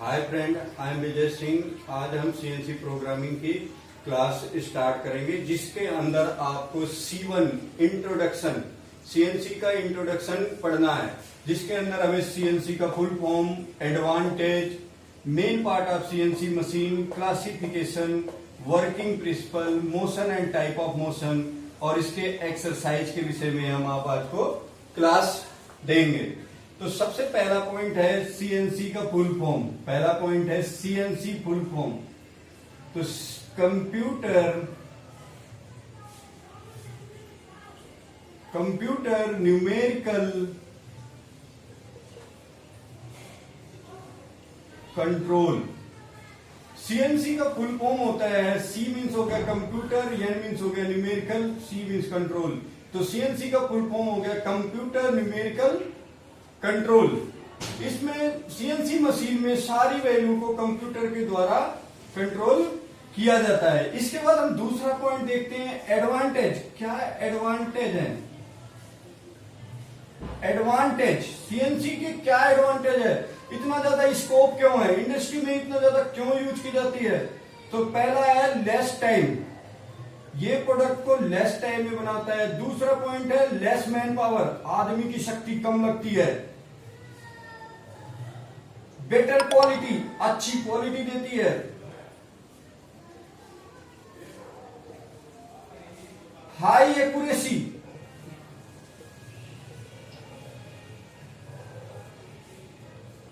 Hi friend, I am Vijay Singh. आज हम CNC programming की क्लास स्टार्ट करेंगे जिसके अंदर आपको C1 इंट्रोडक्शन, सीएनसी का इंट्रोडक्शन पढ़ना है, जिसके अंदर हमें सीएनसी का full form, advantage, main part of CNC machine, classification, working principle, motion and type of motion और इसके एक्सरसाइज के विषय में हम आप आज को क्लास देंगे। तो सबसे पहला पॉइंट है सीएनसी का फुल फॉर्म। पहला पॉइंट है सीएनसी फुल फॉर्म। तो कंप्यूटर न्यूमेरिकल कंट्रोल। सीएनसी का फुल फॉर्म होता है, सी मीन्स हो गया कंप्यूटर, एन मीन्स हो गया न्यूमेरिकल, सी मीन्स कंट्रोल। तो सीएनसी का फुल फॉर्म हो गया कंप्यूटर न्यूमेरिकल कंट्रोल। इसमें सीएनसी मशीन में सारी वैल्यू को कंप्यूटर के द्वारा कंट्रोल किया जाता है। इसके बाद हम दूसरा पॉइंट देखते हैं, एडवांटेज। क्या एडवांटेज है? एडवांटेज, सीएनसी के क्या एडवांटेज है? इतना ज्यादा स्कोप क्यों है? इंडस्ट्री में इतना ज्यादा क्यों यूज की जाती है? तो पहला है लेस टाइम, ये प्रोडक्ट को लेस टाइम में बनाता है। दूसरा पॉइंट है लेस मैन पावर, आदमी की शक्ति कम लगती है। बेटर क्वालिटी, अच्छी क्वालिटी देती है। High accuracy,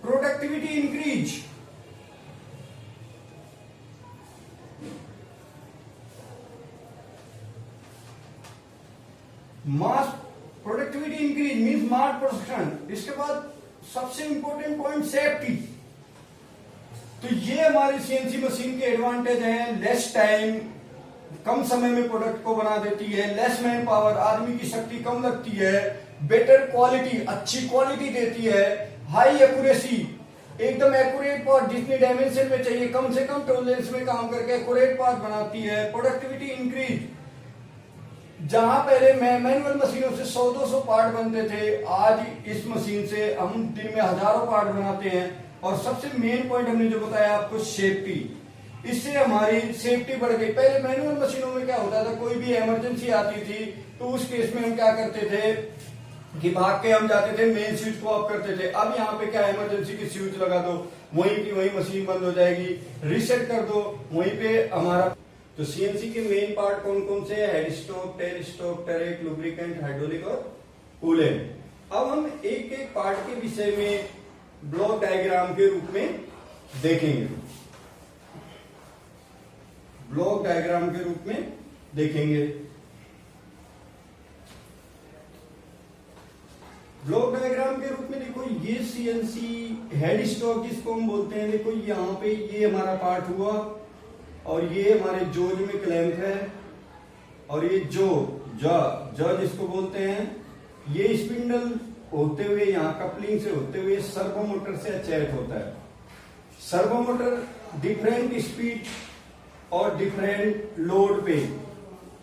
productivity increase, mass productivity increase means mass production. इसके बाद सबसे इंपॉर्टेंट पॉइंट सेफ्टी। तो ये हमारी सीएनसी मशीन के एडवांटेज हैं। लेस टाइम, कम समय में प्रोडक्ट को बना देती है। लेस मैन पावर, आदमी की शक्ति कम लगती है। बेटर क्वालिटी, अच्छी क्वालिटी देती है। हाई एक्यूरेसी, एकदम एक्यूरेट पार्ट, जितने डायमेंशन में चाहिए कम से कम टॉलरेंस में काम करके एक्यूरेट पार्ट बनाती है। प्रोडक्टिविटी इंक्रीज, जहां पहले मैनुअल मशीनों से 100-200 पार्ट बनते थे, आज इस मशीन से हम दिन में हजारों पार्ट बनाते हैं। और सबसे मेन पॉइंट हमने जो बताया आपको, सेफ्टी। इससे हमारी सेफ्टी बढ़ गई। पहले मैनुअल मशीनों में क्या होता था, कोई भी इमरजेंसी आती थी तो उस केस में हम क्या करते थे कि भाग के हम जाते थे, मेन स्विच को ऑफ करते थे। अब यहाँ पे क्या, इमरजेंसी की स्विच लगा दो, वहीं की वहीं मशीन बंद हो जाएगी। रीसेट कर दो, वहीं पे हमारा। तो सीएनसी के मेन पार्ट कौन कौन से हैं? Head stock, tell stock, turret, lubricant, hydraulic और कूलेंट। अब हम एक एक पार्ट के विषय में ब्लॉक डायग्राम के रूप में देखेंगे। ब्लॉक डायग्राम के रूप में देखेंगे। ब्लॉक डायग्राम के रूप में देखो, ये सीएनसी हेड स्टॉक जिसको हम बोलते हैं, देखो यहाँ पे ये हमारा पार्ट हुआ और ये हमारे जोज में क्लैंप है और ये जो जिसको बोलते हैं, ये स्पिंडल होते हुए यहाँ कपलिंग से होते हुए सर्वो मोटर से अटैच होता है। सर्वो मोटर डिफरेंट स्पीड और डिफरेंट लोड पे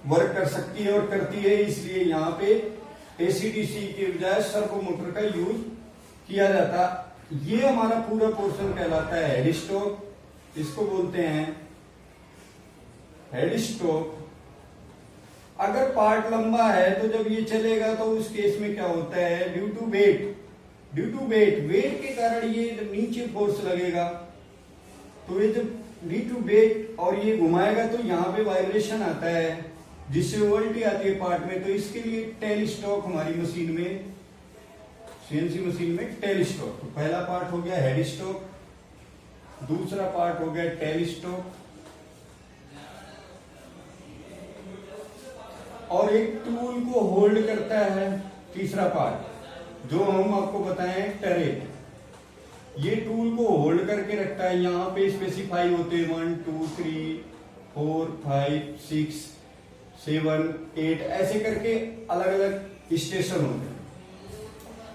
वर्क कर सकती है और करती है, इसलिए यहाँ पे एसीडीसी के बजाय सर्वो मोटर का यूज किया जाता। ये हमारा पूरा पोर्शन कहलाता है हेड स्टॉक, इसको बोलते हैं हेड स्टॉक। अगर पार्ट लंबा है तो जब ये चलेगा तो उस केस में क्या होता है, ड्यू टू वेट के कारण ये जब नीचे फोर्स लगेगा तो ये जब ड्यू टू वेट और ये घुमाएगा तो यहाँ पे वाइब्रेशन आता है, जिससे वोल्टी आती है पार्ट में। तो इसके लिए टेल स्टॉक हमारी मशीन में, सीएनसी मशीन में टेल स्टॉक। तो पहला पार्ट हो गया हेड स्टॉक, दूसरा पार्ट हो गया टेल स्टॉक, और एक टूल को होल्ड करता है तीसरा पार्ट, जो हम आपको बताएं टरेट। ये टूल को होल्ड करके रखता है। यहाँ पे स्पेसिफाई होते हैं 1 2 3 4 5 6 7 8 ऐसे करके अलग अलग स्टेशन होते हैं।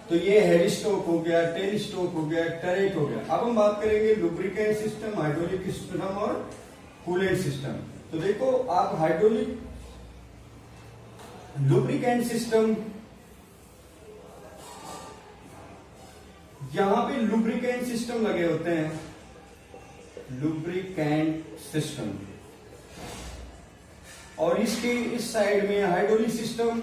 तो ये हेड स्टॉक हो गया, टेल स्टॉक हो गया, टरेट हो गया। अब हम बात करेंगे लुब्रिकेंट सिस्टम, हाइड्रोलिक सिस्टम और कूलेंट सिस्टम। तो देखो आप हाइड्रोलिक लुब्रिकेंट सिस्टम, यहां पे लुब्रिकेंट सिस्टम लगे होते हैं। लुब्रिकेंट सिस्टम, और इसके इस साइड में हाइड्रोलिक सिस्टम,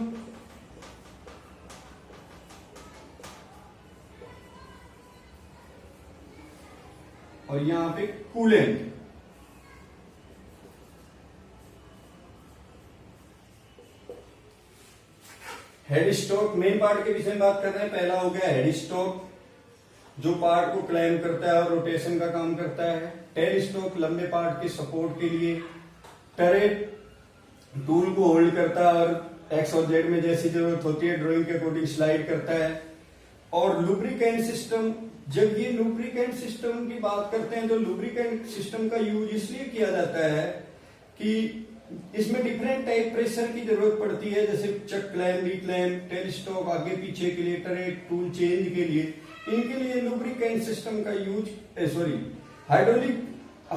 और यहां पे coolant. Head stock, main part के विषय में बात कर रहे हैं। पहला हो गया हेड स्टॉक, जो पार्ट को क्लाइम करता है और रोटेशन का काम करता है। टेल स्टॉक, लंबे पार्ट के सपोर्ट के लिए। टरेट, टूल को होल्ड करता है और एक्स और जेड में जैसी जरूरत होती है ड्राइंग के अकॉर्डिंग स्लाइड करता है। और लुब्रिकेंट सिस्टम, जब ये लुब्रिकेंट सिस्टम की बात करते हैं तो लुब्रिकेंट सिस्टम का यूज इसलिए किया जाता है कि इसमें डिफरेंट टाइप प्रेशर की जरूरत पड़ती है, जैसे चक क्लैम, री-क्लैम, टेल स्टॉक आगे पीछे के लिए, टरेट, टूल चेंज के लिए, इनके लिए लुब्रिकेंट सिस्टम का यूज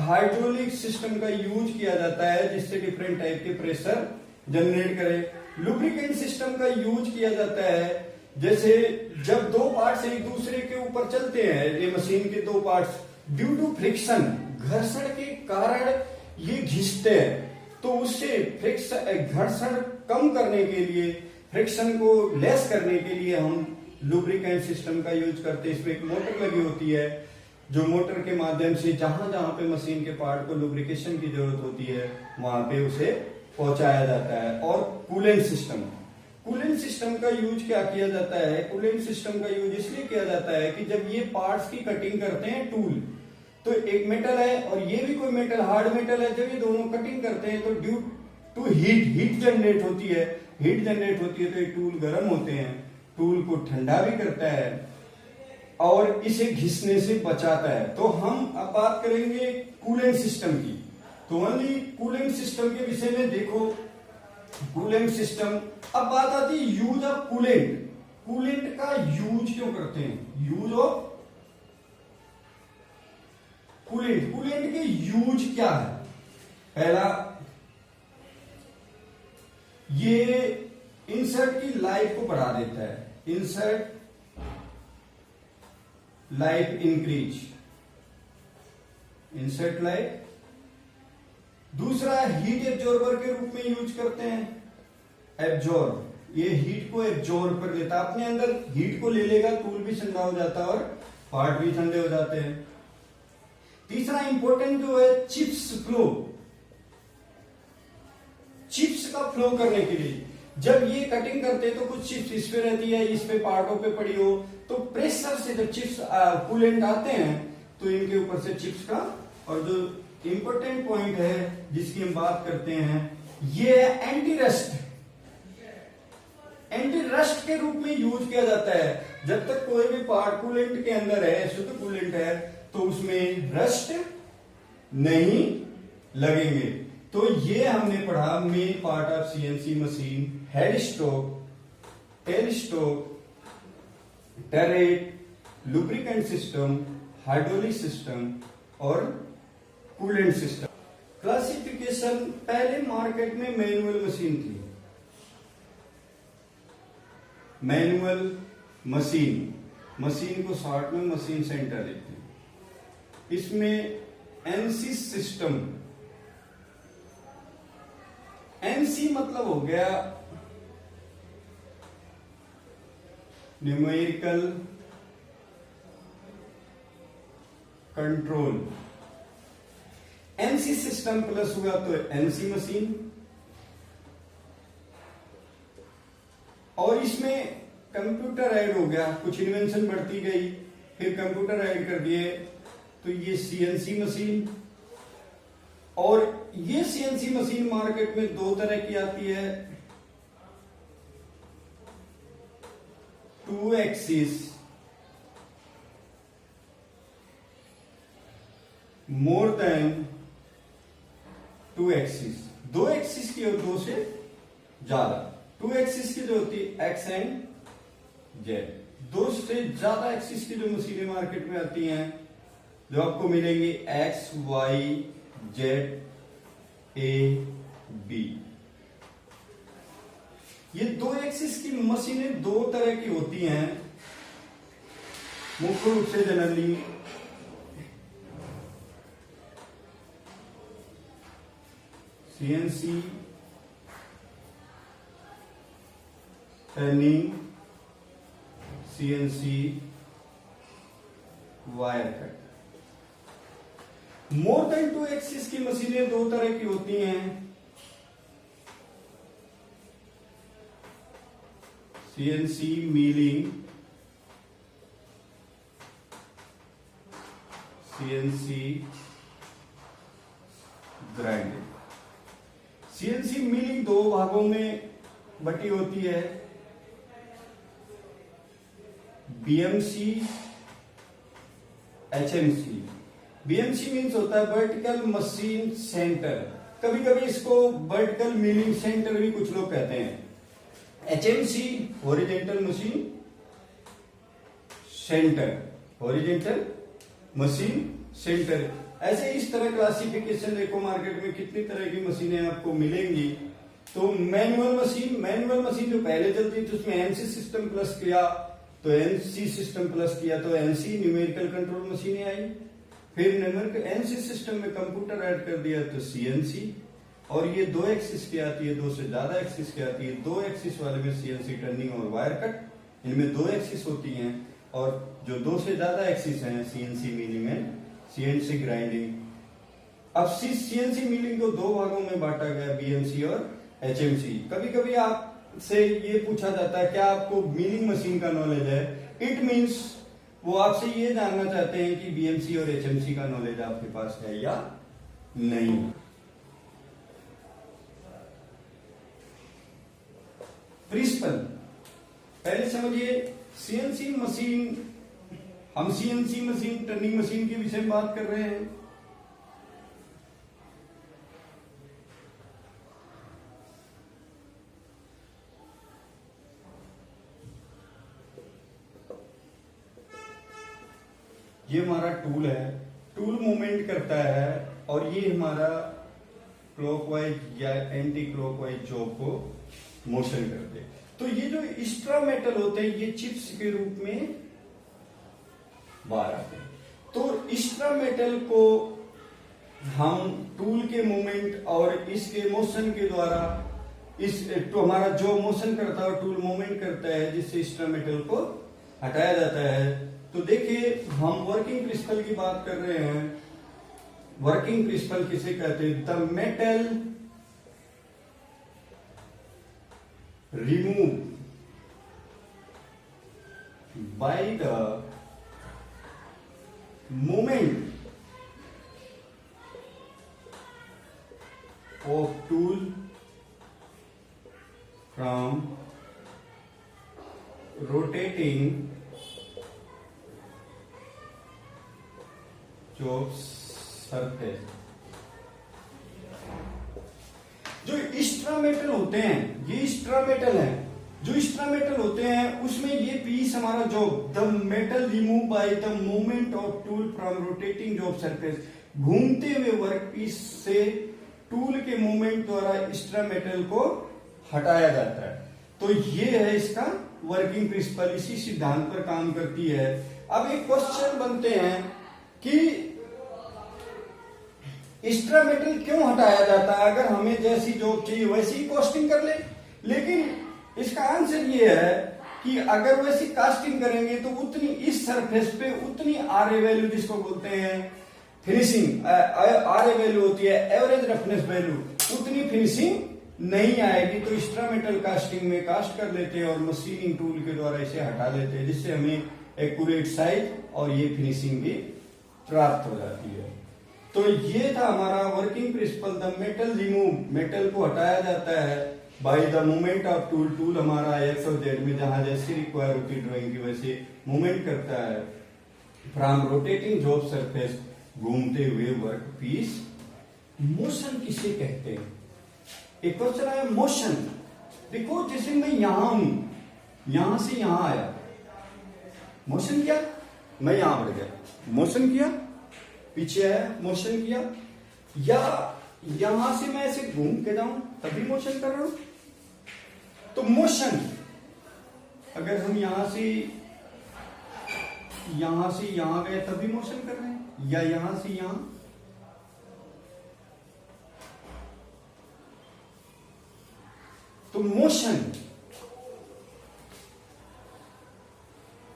हाइड्रोलिक सिस्टम का यूज किया जाता है, जिससे डिफरेंट टाइप के प्रेशर जनरेट करे। लुब्रिकेंट सिस्टम का यूज किया जाता है जैसे जब दो पार्ट्स एक दूसरे के ऊपर चलते हैं, ये मशीन के दो पार्ट्स ड्यू टू फ्रिक्शन, घर्षण के कारण ये घिसते हैं, तो उससे घर्षण कम करने के लिए, फ्रिक्शन को लेस करने के लिए हम लुब्रिकेंट सिस्टम का यूज करते हैं। इसमें एक मोटर लगी होती है, जो मोटर के माध्यम से जहां जहां पे मशीन के पार्ट को लुब्रिकेशन की जरूरत होती है वहां पे उसे पहुंचाया जाता है। और कूलेंट सिस्टम, कूलेंट सिस्टम का यूज क्या किया जाता है? कूलेंट सिस्टम का यूज इसलिए किया जाता है कि जब ये पार्ट्स की कटिंग करते हैं टूल, तो एक मेटल है और ये भी कोई मेटल, हार्ड मेटल है, जब ये दोनों कटिंग करते हैं तो ड्यू टू हीट जनरेट होती है, हीट जनरेट होती है तो ये टूल गर्म होते हैं, टूल को ठंडा भी करता है और इसे घिसने से बचाता है। तो हम अब बात करेंगे कूलेंट सिस्टम की। तो ओनली कूलेंट सिस्टम के विषय में देखो, कूलेंट सिस्टम। अब बात आती है यूज ऑफ कूलेंट। कूलेंट का यूज क्यों करते हैं? यूज ऑफ कूलेंट, कूलेंट के यूज क्या है? पहला, ये इंसर्ट की लाइफ को बढ़ा देता है, insert life increase, insert life. दूसरा, हीट एब्जॉर्बर के रूप में यूज करते हैं, एब्जॉर्ब, ये हीट को एब्जॉर्ब कर लेता है, अपने अंदर हीट को ले लेगा, टूल भी ठंडा हो जाता है और पार्ट भी ठंडे हो जाते हैं। तीसरा इंपॉर्टेंट जो है चिप्स फ्लो, चिप्स का फ्लो करने के लिए जब ये कटिंग करते हैं तो कुछ चिप्स इस पे रहती है, इस पे पार्टों पे पड़ी हो, तो प्रेशर से जब चिप्स कूलेंट आते हैं तो इनके ऊपर से चिप्स का। और जो इंपॉर्टेंट पॉइंट है जिसकी हम बात करते हैं, ये है एंटी रस्ट। एंटी रस्ट के रूप में यूज किया जाता है। जब तक कोई भी पार्ट कूलेंट के अंदर है, शुद्ध कूलेंट है, तो उसमें रस्ट नहीं लगेंगे। तो ये हमने पढ़ा main part of CNC machine, head stock, tell stock, turret, lubricant system, hydraulic system और कूलेंट सिस्टम। क्लासिफिकेशन, पहले मार्केट में मैनुअल मशीन थी, मैनुअल मशीन, मशीन को शॉर्ट में मशीन सेंटर लिखते हैं। इसमें एनसी सिस्टम, एनसी मतलब हो गया numerical control, NC system plus हुआ तो एनसी मशीन। और इसमें कंप्यूटर ऐड हो गया, कुछ इन्वेंशन बढ़ती गई, फिर कंप्यूटर ऐड कर दिए, तो ये सीएनसी मशीन। और ये सीएनसी मशीन मार्केट में दो तरह की आती है, 2 axis, more than 2 axis, 2 axis की और 2 से ज्यादा। 2 एक्सिस की जो होती है एक्स एंड जेड, 2 से ज्यादा एक्सिस की जो मशीनें मार्केट में आती हैं, जो आपको मिलेंगी X Y Z A B. ये 2 एक्सिस की मशीनें 2 तरह की होती हैं मुख्य रूप से। Generally CNC turning, CNC wire cut. More than 2 axis की मशीनें दो तरह की होती हैं, CNC milling, CNC grinding. CNC milling दो भागों में बटी होती है, बीएमसी, एचएमसी। बीएमसी मीन्स होता है वर्टिकल मशीन सेंटर, कभी कभी इसको वर्टिकल मिलिंग सेंटर भी कुछ लोग कहते हैं। HMC horizontal machine centre, horizontal machine centre. ऐसे इस तरह क्लासिफिकेशन देखो, मार्केट में कितनी तरह की मशीनें आपको मिलेंगी। तो मैनुअल मशीन जो पहले चलती थी उसमें एनसी सिस्टम प्लस किया तो एनसी सिस्टम प्लस किया तो एनसी न्यूमेरिकल कंट्रोल मशीनें आई। फिर एनसी सिस्टम में कंप्यूटर ऐड कर दिया तो सीएनसी। और ये 2 एक्सिस की आती है, 2 से ज्यादा एक्सिस की आती है। 2 एक्सिस वाले में सीएनसी टर्निंग और वायर कट, इनमें 2 एक्सिस होती हैं। और जो 2 से ज्यादा एक्सिस हैं, CNC milling and CNC grinding. अब सीएनसी मिलिंग को 2 भागों में बांटा गया, बीएमसी और एचएमसी। कभी कभी आपसे ये पूछा जाता है क्या आपको मिलिंग मशीन का नॉलेज है। इट मीन्स वो आपसे ये जानना चाहते हैं कि बीएमसी और एचएमसी का नॉलेज आपके पास है या नहीं। प्रिंसिपल पहले समझिए, सीएनसी मशीन, हम सीएनसी मशीन टर्निंग मशीन के विषय में बात कर रहे हैं। ये हमारा टूल है, टूल मूवमेंट करता है और ये हमारा क्लॉकवाइज या एंटी क्लॉकवाइज जॉब को मोशन करते हैं। तो ये जो एक्स्ट्रा मेटल होते हैं ये चिप्स के रूप में बाहर आते हैं। तो एक्स्ट्रा मेटल को हम टूल के मूवमेंट और इसके मोशन के द्वारा, इस तो हमारा जो मोशन करता है टूल मूवमेंट करता है जिससे एक्स्ट्रा मेटल को हटाया जाता है। तो देखिए हम वर्किंग प्रिंसिपल की बात कर रहे हैं। वर्किंग प्रिंसिपल किसे कहते हैं? The metal remove by the movement of tool from rotating job surface। जो एक्स्ट्रा मेटल होते हैं, ये एक्स्ट्रा मेटल है, जो एक्स्ट्रा मेटल होते हैं उसमें ये पीस हमारा job, the metal remove by the movement of tool from rotating job surface, घूमते हुए वर्क पीस से टूल के मूवमेंट द्वारा एक्स्ट्रा मेटल को हटाया जाता है। तो ये है इसका वर्किंग प्रिंसिपल, इसी सिद्धांत पर काम करती है। अब एक क्वेश्चन बनते हैं कि एक्स्ट्रा मेटल क्यों हटाया जाता है? अगर हमें जैसी जॉब चाहिए वैसी ही कास्टिंग कर ले। लेकिन इसका आंसर ये है कि अगर वैसी कास्टिंग करेंगे तो उतनी इस सरफेस पे उतनी आर ए वैल्यू, जिसको बोलते हैं फिनिशिंग, आर ए वैल्यू होती है एवरेज रफनेस वैल्यू, उतनी फिनिशिंग नहीं आएगी। तो एक्स्ट्रा मेटल कास्टिंग में कास्ट कर लेते हैं और मशीनिंग टूल के द्वारा इसे हटा लेते हैं, जिससे हमें एक्यूरेट साइज और ये फिनिशिंग भी प्राप्त हो जाती है। तो ये था हमारा working principle, the metal remove, metal को हटाया जाता है by the movement of tool. Tool हमारा एक्स और जेड में जहां जैसी रिक्वायर होती है ड्राइंग की वैसे मूवमेंट करता है फ्रॉम रोटेटिंग जॉब सरफेस, घूमते हुए वर्क पीस। मोशन किसे कहते हैं? एक क्वेश्चन आया मोशन। देखो जैसे मैं यहां हूं, यहां से यहां आया, मोशन किया, मैं यहां बढ़ गया, मोशन किया, पीछे आया, मोशन किया, या यहां से मैं ऐसे घूम के जाऊं तभी मोशन कर रहा हूं। तो मोशन, अगर हम यहां से यहां गए तभी मोशन कर रहे हैं, या यहां से यहां, तो motion,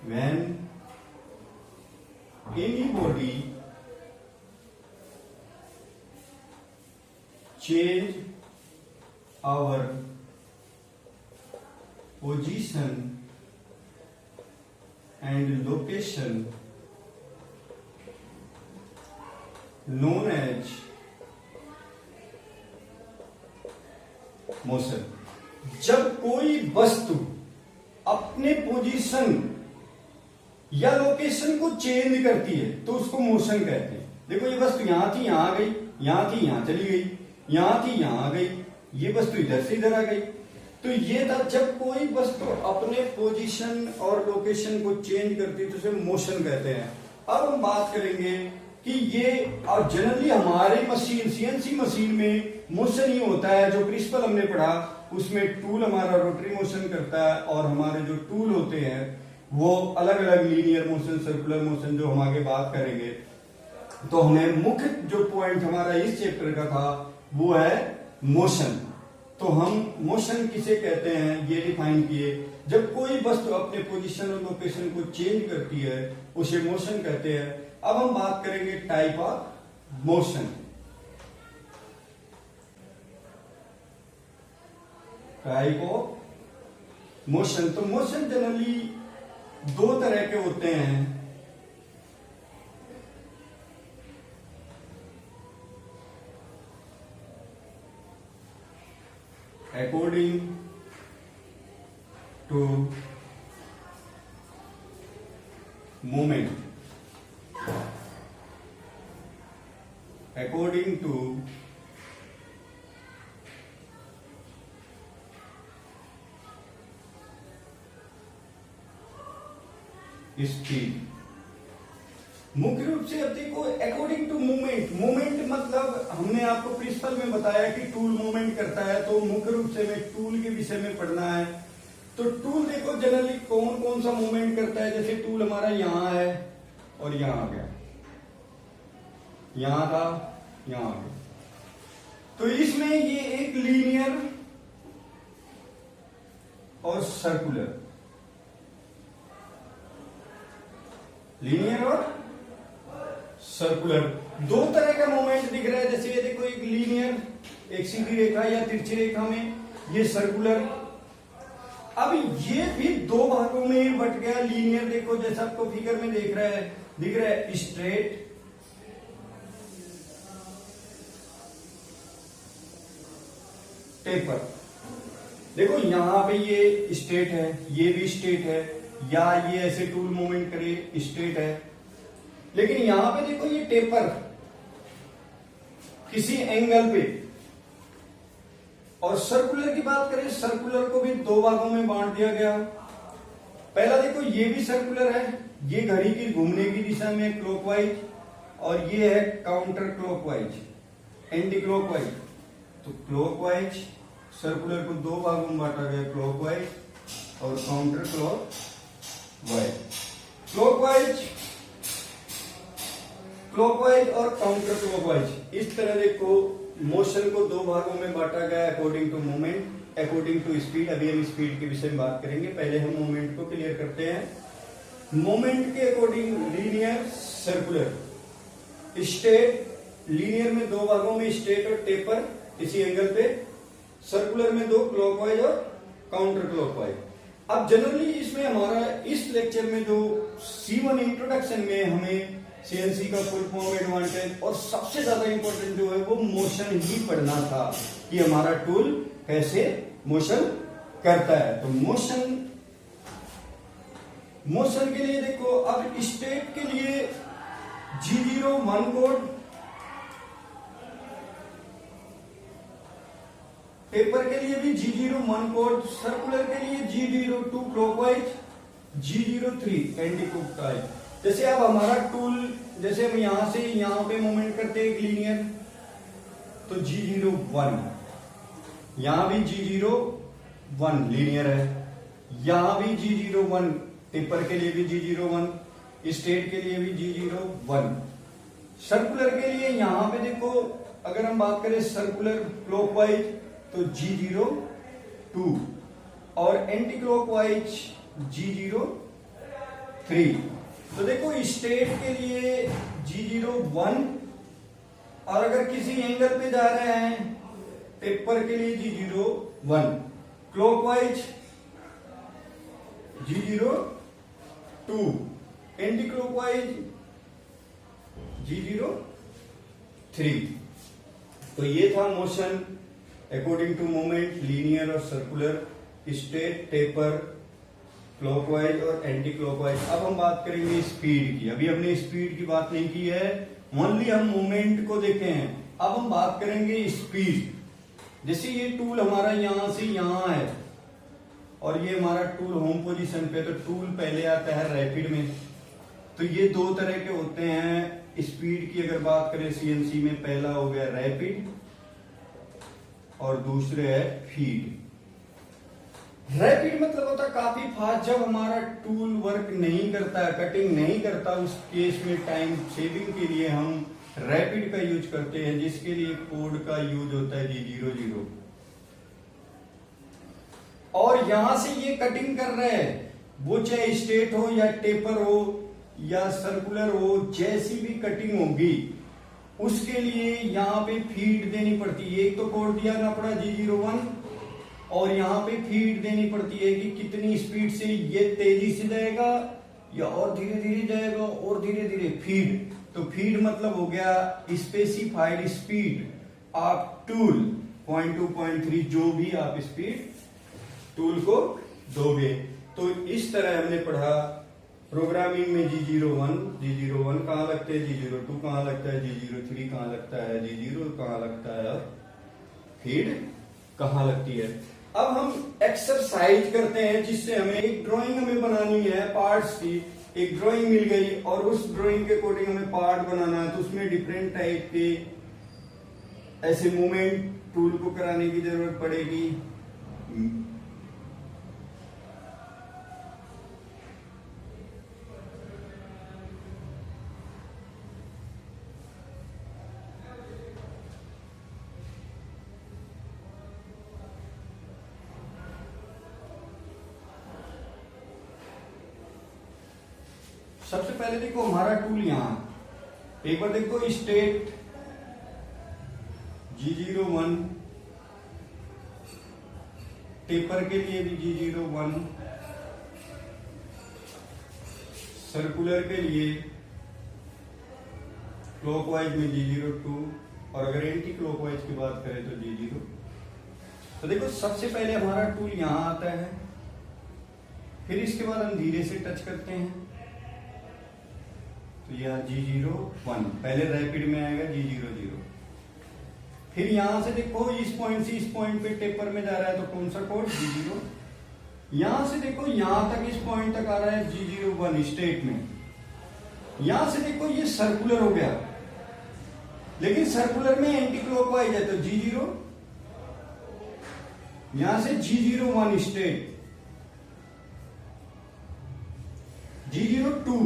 when any body change our position and location known as motion। जब कोई वस्तु अपने पोजीशन या लोकेशन को चेंज करती है तो उसको मोशन कहते हैं। देखो ये वस्तु यहां थी, यहां आ गई, यहां थी, यहां चली गई, यहां थी, यहां आ गई, ये वस्तु इधर से इधर आ गई। तो ये था जब कोई वस्तु अपने पोजीशन और लोकेशन को चेंज करती है तो उसे मोशन कहते हैं। अब हम बात करेंगे कि ये और जनरली हमारी मशीन सीएनसी मशीन में मोशन ही होता है। जो प्रिंसिपल हमने पढ़ा उसमें टूल हमारा रोटरी मोशन करता है और हमारे जो टूल होते हैं वो अलग अलग लीनियर मोशन, सर्कुलर मोशन, जो हम आगे बात करेंगे। तो हमें मुख्य जो पॉइंट हमारा इस चैप्टर का था वो है मोशन। तो हम मोशन किसे कहते हैं ये डिफाइन किए। जब कोई वस्तु अपने पोजीशन और लोकेशन को चेंज करती है उसे मोशन कहते हैं। अब हम बात करेंगे type of motion. Type of motion, तो मोशन जनरली दो तरह के होते हैं। According to moment, according to speed. मुख्य रूप से अब देखो अकॉर्डिंग टू मूवमेंट, मूवमेंट मतलब हमने आपको प्रिंसिपल में बताया कि टूल मूवमेंट करता है, तो मुख्य रूप से हमें टूल के विषय में पढ़ना है। तो टूल देखो जनरली कौन कौन सा मूवमेंट करता है। जैसे टूल हमारा यहां है और यहां आ गया, यहां था, यहां आ गया। तो इसमें ये एक लीनियर और सर्कुलर, लीनियर और सर्कुलर दो तरह का मूवमेंट दिख रहा है। जैसे ये देखो एक लीनियर, एक सीधी रेखा या तिरछी रेखा में, ये सर्कुलर। अब ये भी दो भागों में बट गया। लीनियर देखो जैसा आपको फिगर में दिख रहा है स्ट्रेट, टेपर। देखो यहां पे ये स्ट्रेट है, ये भी स्ट्रेट है, या ये ऐसे टूल मूवमेंट करे स्ट्रेट है। लेकिन यहां पे देखो ये टेपर किसी एंगल पे। और सर्कुलर की बात करें, सर्कुलर को भी दो भागों में बांट दिया गया। पहला देखो ये भी सर्कुलर है, ये घड़ी की घूमने की दिशा में क्लॉकवाइज, और ये है काउंटर क्लॉकवाइज, एंटी क्लॉकवाइज। तो क्लॉकवाइज सर्कुलर को दो भागों में बांटा गया, क्लॉकवाइज और काउंटर क्लॉकवाइज। क्लॉकवाइज और काउंटर क्लॉकवाइज, इस तरह देखो मोशन को दो भागों में बांटा गया according to movement, according to speed. अभी हम स्पीड के विषय में बात करेंगे, पहले हम मूवमेंट को क्लियर करते हैं। मूवमेंट के according linear, circular, straight. Linear में दो भागों में स्ट्रेट और टेपर किसी एंगल पे, सर्कुलर में दो क्लॉकवाइज और काउंटर क्लॉकवाइज। अब जनरली इसमें हमारा इस लेक्चर में जो C1 इंट्रोडक्शन में हमें सीएनसी का फुल फॉर्म, एडवांटेज और सबसे ज्यादा इंपॉर्टेंट जो है वो मोशन ही पढ़ना था कि हमारा टूल कैसे मोशन करता है। तो मोशन के लिए देखो, अब स्टेट के लिए G01 कोड, पेपर के लिए भी G01 कोड, सर्कुलर के लिए G02 clockwise, G03 anti clockwise. जैसे अब हमारा टूल, जैसे हम यहां से यहां पे मूवमेंट करते हैं एक लीनियर, तो G01, यहां भी G01 लीनियर है, यहां भी G01, टेपर के लिए भी G01, स्ट्रेट के लिए भी G01। सर्कुलर के लिए यहां पे देखो, अगर हम बात करें सर्कुलर क्लॉकवाइज तो G02 2 और एंटी क्लॉकवाइज G0 3। तो देखो स्टेट के लिए G0 1 और अगर किसी एंगल पे जा रहे हैं टेपर के लिए G0 1, clockwise G0 2, anti clockwise G0 3। तो ये था motion according to moment, linear और सर्कुलर, स्ट्रेट, टेपर, क्लॉकवाइज और एंटी क्लॉकवाइज। अब हम बात करेंगे स्पीड की। अभी हमने स्पीड की बात नहीं की है, ओनली हम मोमेंट को देखे हैं। अब हम बात करेंगे स्पीड। जैसे ये टूल हमारा यहां से यहां है और ये हमारा टूल होम पोजीशन पे, तो टूल पहले आता है रैपिड में। तो ये दो तरह के होते हैं स्पीड की अगर बात करें सीएनसी में। पहला हो गया रैपिड और दूसरे है फीड। रैपिड मतलब होता है काफी फास्ट। जब हमारा टूल वर्क नहीं करता है, कटिंग नहीं करता, उस केस में टाइम सेविंग के लिए हम रैपिड का यूज करते हैं, जिसके लिए कोड का यूज होता है G00। और यहां से ये कटिंग कर रहे हैं, वो चाहे स्ट्रेट हो या टेपर हो या सर्कुलर हो, जैसी भी कटिंग होगी उसके लिए यहाँ पे फीड देनी पड़ती है। एक तो कोड दिया ना पड़ा G01 और यहाँ पे फीड देनी पड़ती है कि कितनी स्पीड से ये तेजी से जाएगा या और धीरे धीरे जाएगा और धीरे धीरे। फीड, तो फीड मतलब हो गया स्पेसिफाइड स्पीड आप टूल 0.2 0.3 जो भी आप स्पीड टूल को दोगे। तो इस तरह हमने पढ़ा प्रोग्रामिंग में G01 कहाँ लगते हैं, G02 कहाँ लगता है, G03 कहाँ लगता है, G0 कहाँ लगता है, फीड कहाँ लगती है। अब हम एक्सरसाइज करते हैं जिससे हमें एक ड्राइंग हमें बनानी है पार्ट्स की। एक ड्राइंग मिल गई और उस ड्राइंग के अकॉर्डिंग हमें पार्ट बनाना है, तो उसमें डिफरेंट टाइप के ऐसे मूवमेंट टूल को कराने की जरूरत पड़ेगी। सबसे पहले देखो हमारा टूल यहां, एक बार देखो स्ट्रेट G01, टेपर के लिए भी G01, सर्कुलर के लिए क्लॉकवाइज में G02 और अगर एंटी क्लॉकवाइज की बात करें तो G0। तो देखो सबसे पहले हमारा टूल यहां आता है, फिर इसके बाद हम धीरे से टच करते हैं। तो यह G01 पहले रैपिड में आएगा G00। फिर यहां से देखो इस पॉइंट से इस पॉइंट पे टेपर में जा रहा है तो कौन सा कोड G0। यहां से देखो यहां तक इस पॉइंट तक आ रहा है G01 स्ट्रेट में। यहां से देखो ये सर्कुलर हो गया, लेकिन सर्कुलर में एंटी क्लॉकवाइज है तो G0। यहां से G01 स्ट्रेट, G02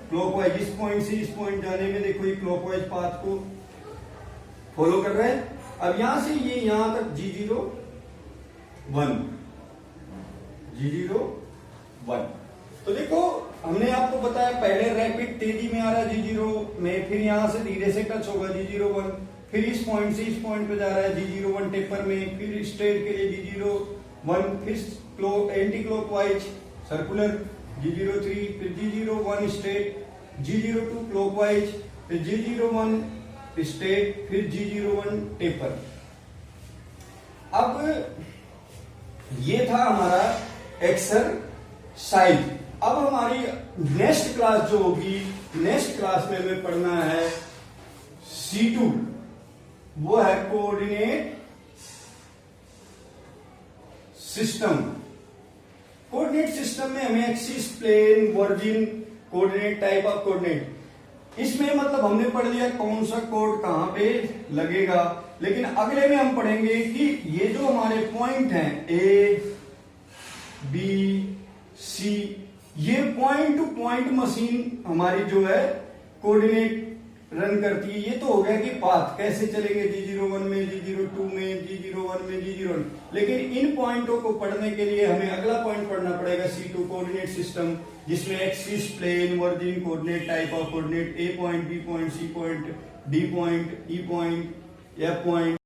क्लॉकवाइज, इस पॉइंट से इस पॉइंट जाने में देखो ये क्लॉकवाइज पाथ को फॉलो कर रहा है। अब यहां से ये यहां तक G01। तो देखो हमने आपको बताया पहले रैपिड तेजी में आ रहा है G0 में, फिर यहां से धीरे से टच होगा G01, फिर इस पॉइंट से इस पॉइंट पे जा रहा है G01 टेपर में, फिर स्ट्रेट के लिए G01, फिर एंटी क्लॉकवाइज सर्कुलर G03, फिर G01 स्ट्रेट, G02 क्लॉकवाइज, फिर G01 स्ट्रेट, फिर G01 टेपर। अब ये था हमारा एक्सरसाइज। अब हमारी नेक्स्ट क्लास जो होगी, नेक्स्ट क्लास में हमें पढ़ना है C2, वो है कोऑर्डिनेट सिस्टम। कोऑर्डिनेट सिस्टम में हमें axis, plane, origin, coordinate, type of coordinate, इसमें मतलब हमने पढ़ लिया कौन सा कोड कहां पे लगेगा। लेकिन अगले में हम पढ़ेंगे कि ये जो हमारे पॉइंट हैं A, B, C, ये पॉइंट टू पॉइंट मशीन हमारी जो है कोऑर्डिनेट रन करती है। ये तो हो गया कि पाथ कैसे चलेंगे G01 में, G02 में, G01 में, G01। लेकिन इन पॉइंटों को पढ़ने के लिए हमें अगला पॉइंट पढ़ना पड़ेगा C2 कोऑर्डिनेट सिस्टम, जिसमें axis, plane, origin coordinate, type of coordinate, A point, B point, C point, D point, E point, F point,